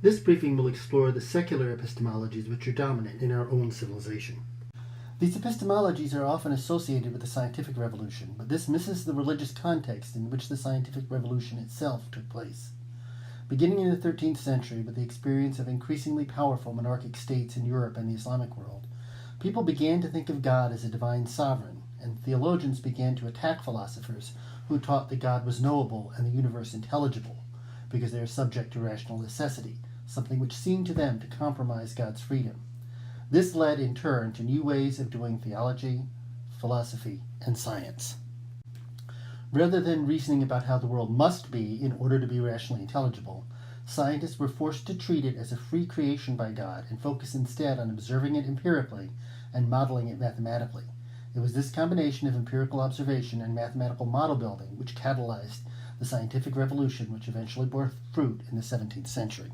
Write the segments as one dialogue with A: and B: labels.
A: This briefing will explore the secular epistemologies which are dominant in our own civilization. These epistemologies are often associated with the scientific revolution, but this misses the religious context in which the scientific revolution itself took place. Beginning in the 13th century, with the experience of increasingly powerful monarchic states in Europe and the Islamic world, people began to think of God as a divine sovereign, and theologians began to attack philosophers who taught that God was knowable and the universe intelligible, because they are subject to rational necessity, something which seemed to them to compromise God's freedom. This led, in turn, to new ways of doing theology, philosophy, and science. Rather than reasoning about how the world must be in order to be rationally intelligible, scientists were forced to treat it as a free creation by God and focus instead on observing it empirically and modeling it mathematically. It was this combination of empirical observation and mathematical model building which catalyzed the scientific revolution which eventually bore fruit in the 17th century.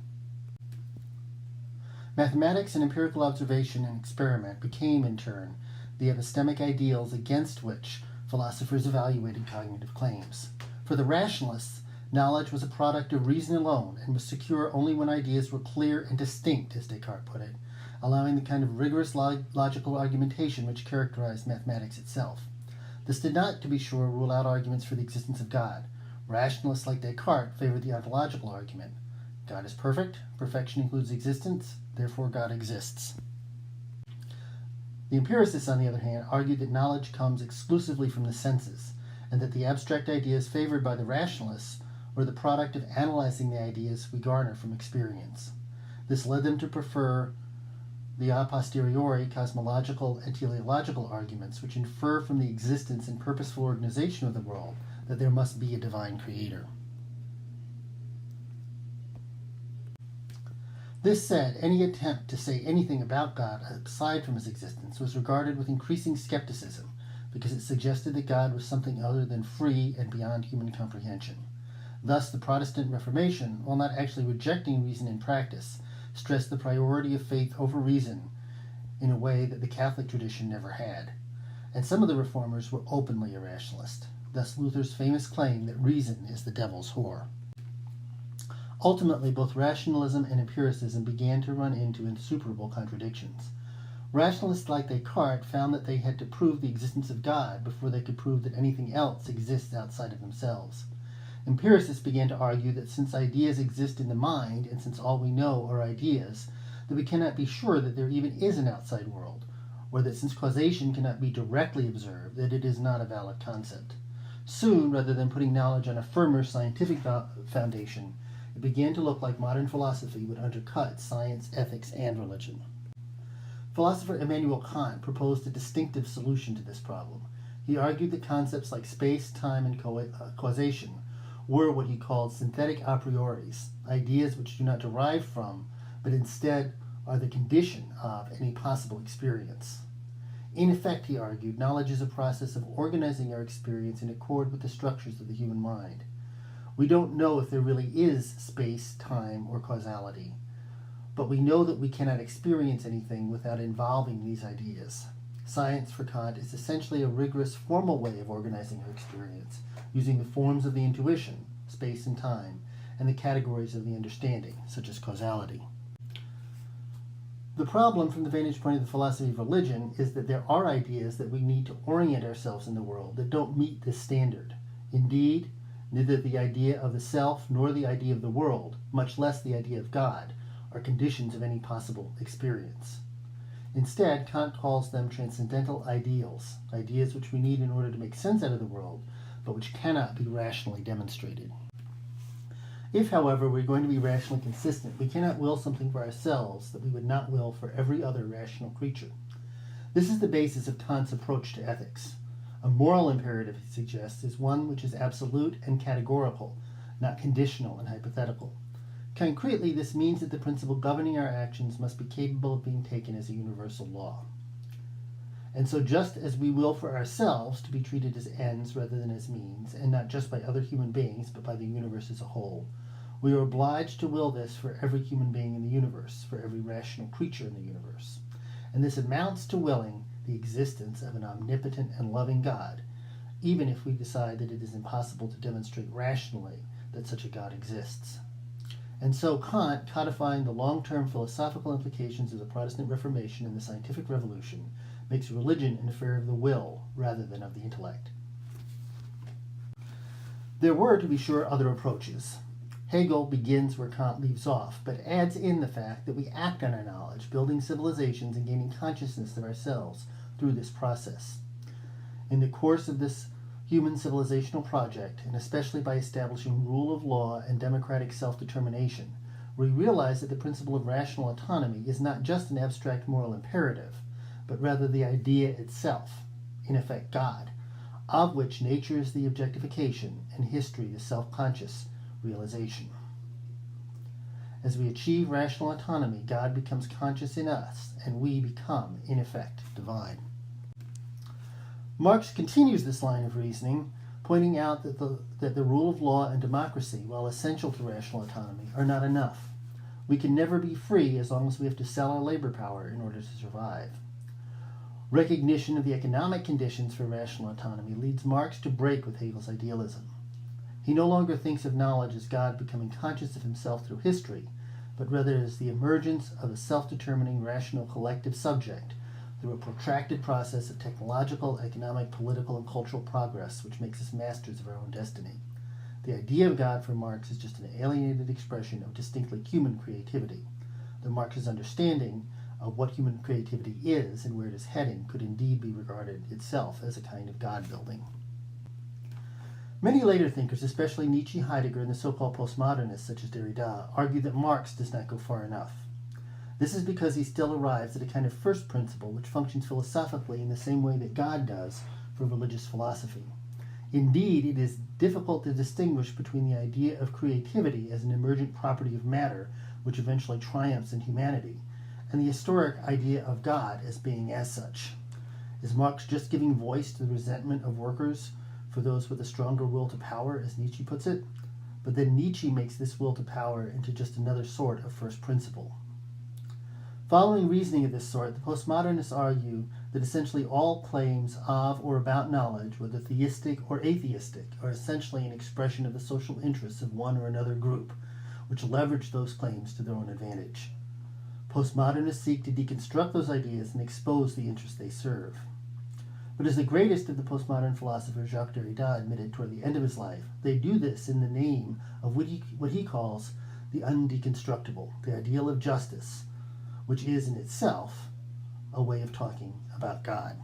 A: Mathematics and empirical observation and experiment became, in turn, the epistemic ideals against which philosophers evaluated cognitive claims. For the rationalists, knowledge was a product of reason alone and was secure only when ideas were clear and distinct, as Descartes put it, allowing the kind of rigorous logical argumentation which characterized mathematics itself. This did not, to be sure, rule out arguments for the existence of God. Rationalists like Descartes favored the ontological argument. God is perfect, perfection includes existence, therefore God exists. The empiricists, on the other hand, argued that knowledge comes exclusively from the senses, and that the abstract ideas favored by the rationalists were the product of analyzing the ideas we garner from experience. This led them to prefer the a posteriori cosmological and teleological arguments, which infer from the existence and purposeful organization of the world that there must be a divine creator. This said, any attempt to say anything about God aside from his existence was regarded with increasing skepticism, because it suggested that God was something other than free and beyond human comprehension. Thus, the Protestant Reformation, while not actually rejecting reason in practice, stressed the priority of faith over reason in a way that the Catholic tradition never had. And some of the reformers were openly irrationalist, thus Luther's famous claim that reason is the devil's whore. Ultimately, both rationalism and empiricism began to run into insuperable contradictions. Rationalists like Descartes found that they had to prove the existence of God before they could prove that anything else exists outside of themselves. Empiricists began to argue that since ideas exist in the mind, and since all we know are ideas, that we cannot be sure that there even is an outside world, or that since causation cannot be directly observed, that it is not a valid concept. Soon, rather than putting knowledge on a firmer scientific foundation, it began to look like modern philosophy would undercut science, ethics, and religion. Philosopher Immanuel Kant proposed a distinctive solution to this problem. He argued that concepts like space, time, and causation were what he called synthetic a prioris, ideas which do not derive from, but instead are the condition of any possible experience. In effect, he argued, knowledge is a process of organizing our experience in accord with the structures of the human mind. We don't know if there really is space, time, or causality, but we know that we cannot experience anything without involving these ideas. Science, for Kant, is essentially a rigorous, formal way of organizing our experience, using the forms of the intuition, space and time, and the categories of the understanding, such as causality. The problem from the vantage point of the philosophy of religion is that there are ideas that we need to orient ourselves in the world that don't meet this standard. Indeed, neither the idea of the self nor the idea of the world, much less the idea of God, are conditions of any possible experience. Instead, Kant calls them transcendental ideals, ideas which we need in order to make sense out of the world, but which cannot be rationally demonstrated. If, however, we're going to be rationally consistent, we cannot will something for ourselves that we would not will for every other rational creature. This is the basis of Kant's approach to ethics. A moral imperative, he suggests, is one which is absolute and categorical, not conditional and hypothetical. Concretely, this means that the principle governing our actions must be capable of being taken as a universal law. And so just as we will for ourselves to be treated as ends rather than as means, and not just by other human beings, but by the universe as a whole, we are obliged to will this for every human being in the universe, for every rational creature in the universe. And this amounts to willing the existence of an omnipotent and loving God, even if we decide that it is impossible to demonstrate rationally that such a God exists. And so Kant, codifying the long-term philosophical implications of the Protestant Reformation and the Scientific Revolution, makes religion an affair of the will rather than of the intellect. There were, to be sure, other approaches. Hegel begins where Kant leaves off, but adds in the fact that we act on our knowledge, building civilizations and gaining consciousness of ourselves through this process. In the course of this human civilizational project, and especially by establishing rule of law and democratic self-determination, we realize that the principle of rational autonomy is not just an abstract moral imperative, but rather the idea itself, in effect God, of which nature is the objectification and history the self-conscious realization. As we achieve rational autonomy, God becomes conscious in us, and we become, in effect, divine. Marx continues this line of reasoning, pointing out that the rule of law and democracy, while essential to rational autonomy, are not enough. We can never be free as long as we have to sell our labor power in order to survive. Recognition of the economic conditions for rational autonomy leads Marx to break with Hegel's idealism. He no longer thinks of knowledge as God becoming conscious of himself through history, but rather as the emergence of a self-determining rational collective subject through a protracted process of technological, economic, political, and cultural progress which makes us masters of our own destiny. The idea of God for Marx is just an alienated expression of distinctly human creativity. The Marxist understanding of what human creativity is and where it is heading could indeed be regarded itself as a kind of God-building. Many later thinkers, especially Nietzsche, Heidegger, and the so-called postmodernists such as Derrida, argue that Marx does not go far enough. This is because he still arrives at a kind of first principle which functions philosophically in the same way that God does for religious philosophy. Indeed, it is difficult to distinguish between the idea of creativity as an emergent property of matter which eventually triumphs in humanity, and the historic idea of God as being as such. Is Marx just giving voice to the resentment of workers for those with a stronger will to power, as Nietzsche puts it? But then Nietzsche makes this will to power into just another sort of first principle. Following reasoning of this sort, the postmodernists argue that essentially all claims of or about knowledge, whether theistic or atheistic, are essentially an expression of the social interests of one or another group, which leverage those claims to their own advantage. Postmodernists seek to deconstruct those ideas and expose the interests they serve. But as the greatest of the postmodern philosophers, Jacques Derrida, admitted toward the end of his life, they do this in the name of what he calls the undeconstructible, the ideal of justice, which is in itself a way of talking about God.